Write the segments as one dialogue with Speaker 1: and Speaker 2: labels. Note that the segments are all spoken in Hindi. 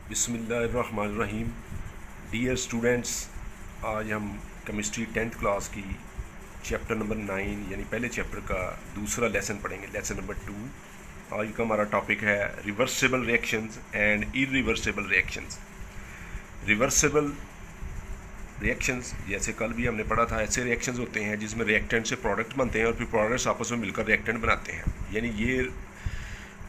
Speaker 1: बिस्मिल्लाहिर्रहमानिर्रहीम। डियर स्टूडेंट्स, आज हम केमिस्ट्री 10th क्लास की चैप्टर नंबर 9 यानी पहले चैप्टर का दूसरा लेसन पढ़ेंगे, लेसन नंबर 2। आज का हमारा टॉपिक है reversible reactions and irreversible reactions. Reversible reactions जैसे कल भी हमने पढ़ा था, ऐसे रिएक्शंस होते हैं जिसमें रिएक्टेंट से प्रोडक्ट बनते हैं और फिर प्रोडक्ट्स आपस में मिलकर रिएक्टेंट बनाते हैं। यानी ये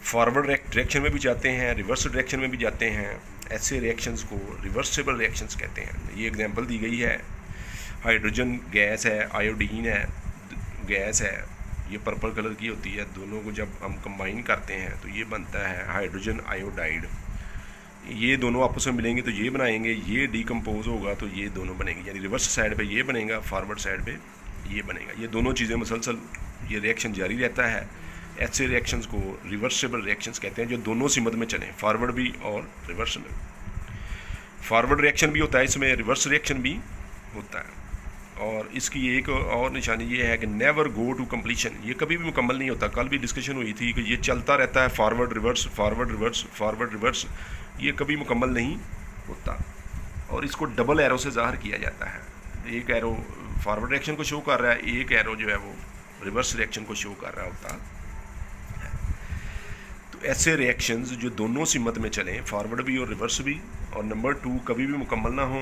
Speaker 1: फॉरवर्ड डायरेक्शन में भी जाते हैं, रिवर्स डायरेक्शन में भी जाते हैं। ऐसे रिएक्शंस को रिवर्सिबल रिएक्शंस कहते हैं। ये एग्जांपल दी गई है, हाइड्रोजन गैस है, आयोडीन है गैस है, ये पर्पल कलर की होती है। दोनों को जब हम कंबाइन करते हैं तो ये बनता है हाइड्रोजन आयोडाइड। ये दोनों आपस में मिलेंगे तो ये बनाएंगे, ये डिकम्पोज होगा तो ये दोनों बनेंगे। यानी रिवर्स साइड पे ये बनेगा, फॉरवर्ड साइड पे ये बनेगा। ये दोनों चीज़ें मुसलसल ये रिएक्शन जारी रहता है। ऐसे रिएक्शंस को रिवर्सिबल रिएक्शंस कहते हैं जो दोनों सिमत में चलें, फॉरवर्ड भी और रिवर्स में। फॉरवर्ड रिएक्शन भी होता है इसमें, रिवर्स रिएक्शन भी होता है। और इसकी एक और निशानी ये है कि नेवर गो टू कम्प्लीशन, ये कभी भी मुकम्मल नहीं होता। कल भी डिस्कशन हुई थी कि ये चलता रहता है, forward reverse forward reverse forward reverse, ये कभी मुकम्मल नहीं होता। और इसको डबल एरो से ज़ाहिर किया जाता है। एक एरो फॉरवर्ड रिएक्शन को शो कर रहा है, एक एरो जो है वो रिवर्स रिएक्शन को शो कर रहा होता है। तो ऐसे रिएक्शंस जो दोनों सिमत में चलें, फॉरवर्ड भी और रिवर्स भी, और नंबर 2 कभी भी मुकम्मल ना हो,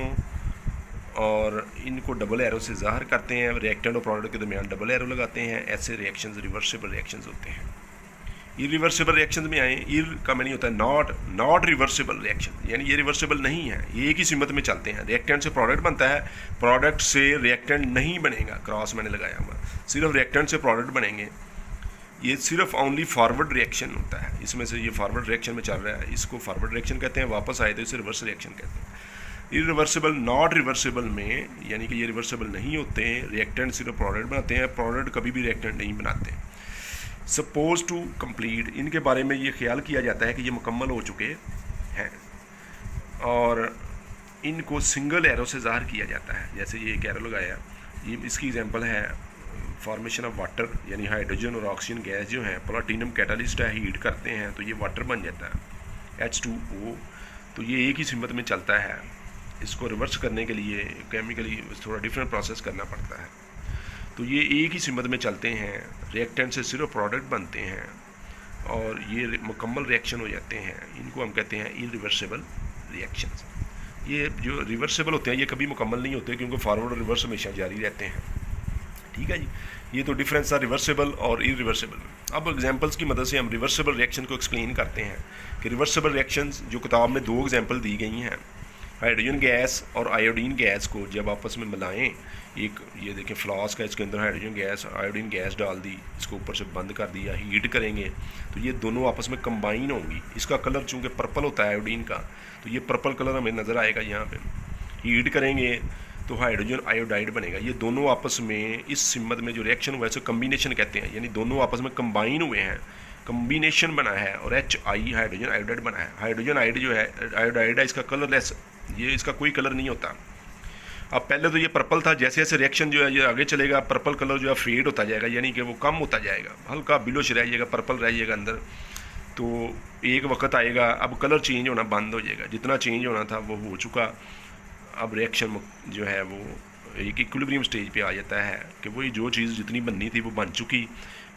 Speaker 1: और इनको डबल एरो से ज़ाहिर करते हैं। रिएक्टेंट और प्रोडक्ट के दरमियान डबल एरो लगाते हैं। ऐसे रिएक्शंस रिवर्सिबल रिएक्शंस होते हैं। इरिवर्सिबल रिएक्शंस में आए, इर का मीनिंग होता है नॉट रिवर्सिबल रिएक्शन, यानी ये रिवर्सिबल नहीं है, ये एक ही सिमत में चलते हैं। रिएक्टेंट से प्रोडक्ट बनता है, प्रोडक्ट से रिएक्टेंट नहीं बनेगा, क्रॉस मैंने लगाया हुआ, सिर्फ रिएक्टेंट से प्रोडक्ट बनेंगे। ये सिर्फ ओनली फॉरवर्ड रिएक्शन होता है, इसमें से ये फॉरवर्ड रिएक्शन में चल रहा है, इसको फॉरवर्ड रिएक्शन कहते हैं। वापस आए तो इसे रिवर्स रिएक्शन कहते हैं। इरिवर्सिबल नॉट रिवर्सिबल में यानी कि ये रिवर्सिबल नहीं होते, रिएक्टेंट सिर्फ प्रोडक्ट बनाते हैं, प्रोडक्ट कभी भी रिएक्टेंट नहीं बनाते। सपोज टू कंप्लीट, इनके बारे में ये ख्याल किया जाता है कि ये मुकम्मल हो चुके हैं और इनको सिंगल एरो से ज़ाहिर किया जाता है। जैसे ये एक एरो लगाया, ये इसकी एग्जांपल है फॉर्मेशन ऑफ वाटर, यानी हाइड्रोजन और ऑक्सीजन गैस जो है प्लैटिनम कैटालिस्ट है, हीट करते हैं तो ये वाटर बन जाता है H2O। तो ये एक ही सिमत में चलता है। इसको रिवर्स करने के लिए केमिकली थोड़ा डिफरेंट प्रोसेस करना पड़ता है। तो ये एक ही सिमत में चलते हैं, रिएक्टेंट से सिर्फ प्रोडक्ट बनते हैं और ये मुकम्मल रिएक्शन हो जाते हैं। इनको हम कहते हैं इरिवर्सिबल रिएक्शंस। ये जो रिवर्सिबल होते हैं ये कभी मुकम्मल नहीं होते, क्योंकि फॉरवर्ड और रिवर्स हमेशा जारी रहते हैं। ठीक है जी, ये तो डिफरेंस था रिवर्सिबल और इरिवर्सिबल। अब एग्जांपल्स की मदद से हम रिवर्सिबल रिएक्शन को एक्सप्लेन करते हैं कि रिवर्सिबल रिएक्शंस जो किताब में 2 एग्जांपल दी गई हैं, हाइड्रोजन गैस और आयोडीन गैस को जब आपस में मिलाएं, एक ये देखें फ्लास्क है, इसके अंदर हाइड्रोजन गैस आयोडीन गैस डाल दी, इसको ऊपर से बंद कर दिया, हीट करेंगे तो ये दोनों आपस में कंबाइन होंगी। इसका कलर चूँकि पर्पल होता है आयोडीन का, तो ये पर्पल कलर हमें नज़र आएगा यहाँ पे। हीट करेंगे तो हाइड्रोजन आयोडाइड बनेगा। ये दोनों आपस में इस सिमत में जो रिएक्शन हुआ है इसे कम्बिनेशन कहते हैं, यानी दोनों आपस में कंबाइन हुए हैं, कम्बिनेशन बना है और HI हाइड्रोजन आयोडाइड बना है। हाइड्रोजन आइड जो है आयोडाइड है, इसका कलरलेस, ये इसका कोई कलर नहीं होता। अब पहले तो ये पर्पल था, जैसे जैसे रिएक्शन जो है ये आगे चलेगा पर्पल कलर जो है फेड होता जाएगा, यानी कि वो कम होता जाएगा, हल्का बिलोश रह जाएगा, पर्पल रह जाएगा अंदर। तो एक वक्त आएगा अब कलर चेंज होना बंद हो जाएगा, जितना चेंज होना था वो हो चुका। अब रिएक्शन जो है वो एक इक्विलिब्रियम स्टेज पे आ जाता है कि वही जो चीज़ जितनी बननी थी वो बन चुकी।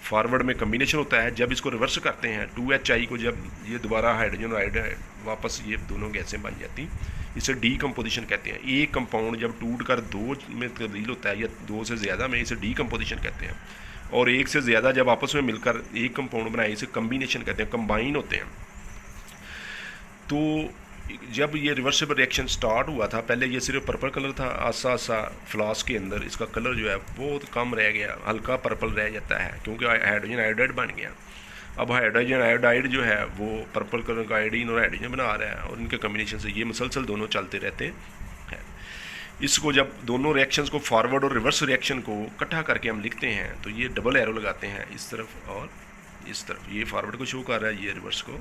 Speaker 1: फॉरवर्ड में कम्बिनेशन होता है, जब इसको रिवर्स करते हैं 2HI को, जब ये दोबारा हाइड्रोजन आयोडाइड वापस ये दोनों गैसें बन जाती, इसे डीकम्पोजिशन कहते हैं। एक कंपाउंड जब टूट कर 2 में तब्दील होता है या 2 से ज़्यादा में, इसे डीकम्पोजिशन कहते हैं। और 1 से ज़्यादा जब आपस में मिलकर एक कंपाउंड बनाए, इसे कम्बिनेशन कहते हैं, कंबाइन होते हैं। तो जब ये रिवर्सिबल रिएक्शन स्टार्ट हुआ था, पहले ये सिर्फ पर्पल कलर था, आसा आसा फ्लास्क के अंदर इसका कलर जो है बहुत कम रह गया, हल्का पर्पल रह जाता है क्योंकि हाइड्रोजन आयोडाइड बन गया। अब हाइड्रोजन आयोडाइड जो है वो पर्पल कलर का आयोडीन और हाइड्रोजन बना रहा है और इनके कम्बिनेशन से ये मुसलसल दोनों चलते रहते हैं। इसको जब दोनों रिएक्शंस को फॉरवर्ड और रिवर्स रिएक्शन को इकट्ठा करके हम लिखते हैं तो ये डबल एरो लगाते हैं इस तरफ और इस तरफ। ये फॉरवर्ड को शो कर रहा है, ये रिवर्स को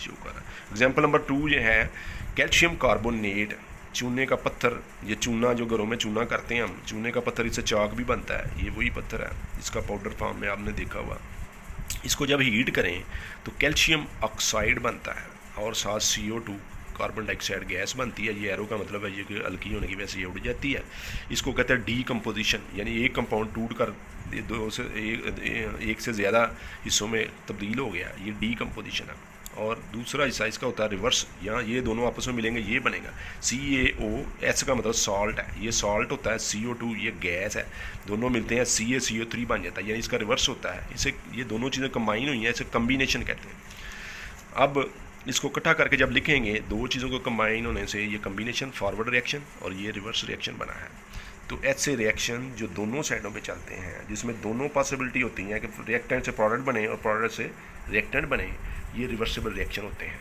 Speaker 1: शो कर रहा है। एग्जाम्पल नंबर 2 ये है कैल्शियम कार्बोनेट, चूने का पत्थर। ये चूना जो घरों में चूना करते हैं हम, चूने का पत्थर, इससे चाक भी बनता है, ये वही पत्थर है, इसका पाउडर फॉर्म में आपने देखा हुआ। इसको जब हीट करें तो कैल्शियम ऑक्साइड बनता है और साथ CO2 कार्बन डाइऑक्साइड गैस बनती है, ये एरो का मतलब है ये कि हल्की होने की वजह से ये उड़ जाती है। इसको कहते हैं डीकम्पोजिशन, यानी एक कंपाउंड टूट कर एक से ज़्यादा हिस्सों में तब्दील हो गया, ये डीकम्पोजिशन है। और दूसरा हिस्सा इसका होता है रिवर्स, यहाँ ये दोनों आपस में मिलेंगे, ये बनेगा CaOH का मतलब सॉल्ट है, ये सॉल्ट होता है, CO2 ये गैस है, दोनों मिलते हैं CaCO3 बन जाता है, यानी इसका रिवर्स होता है। इसे ये दोनों चीज़ें कंबाइन हुई हैं, इसे कम्बिनेशन कहते हैं। अब इसको इकट्ठा करके जब लिखेंगे, दो चीज़ों को कंबाइन होने से ये कम्बिनेशन फॉरवर्ड रिएक्शन और ये रिवर्स रिएक्शन बना है। तो ऐसे रिएक्शन जो दोनों साइडों पे चलते हैं, जिसमें दोनों पॉसिबिलिटी होती हैं कि रिएक्टेंट से प्रोडक्ट बने और प्रोडक्ट से रिएक्टेंट बने, ये रिवर्सिबल रिएक्शन होते हैं।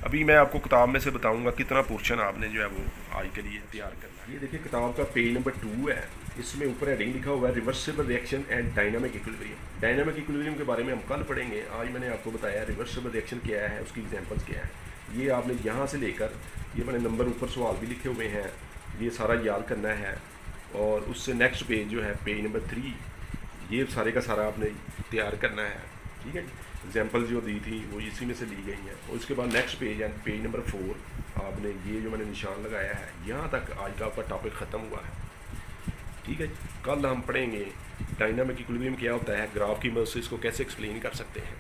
Speaker 1: अभी मैं आपको किताब में से बताऊंगा कितना पोर्शन आपने जो है वो आज के लिए तैयार करना है। ये देखिए किताब का पेज नंबर 2 है, इसमें ऊपर हेडिंग लिखा हुआ है reversible reaction and dynamic equilibrium. Dynamic equilibrium के बारे में हम कल पढ़ेंगे, आज मैंने आपको बताया रिवर्सिबल रिएक्शन क्या है, उसकी एग्जांपल्स क्या है। ये आपने यहाँ से लेकर ये मैंने नंबर ऊपर सवाल भी लिखे हुए हैं, ये सारा याद करना है। और उससे नेक्स्ट पेज जो है पेज नंबर 3, ये सारे का सारा आपने तैयार करना है, ठीक है जी। एग्जाम्पल जो दी थी वो इसी में से ली गई हैं। और उसके बाद नेक्स्ट पेज है पेज नंबर 4, आपने ये जो मैंने निशान लगाया है, यहाँ तक आज का आपका टॉपिक ख़त्म हुआ है, ठीक है। कल हम पढ़ेंगे डायनामिक इक्विलिब्रियम क्या होता है, ग्राफ की मदद से इसको कैसे एक्सप्लेन कर सकते हैं।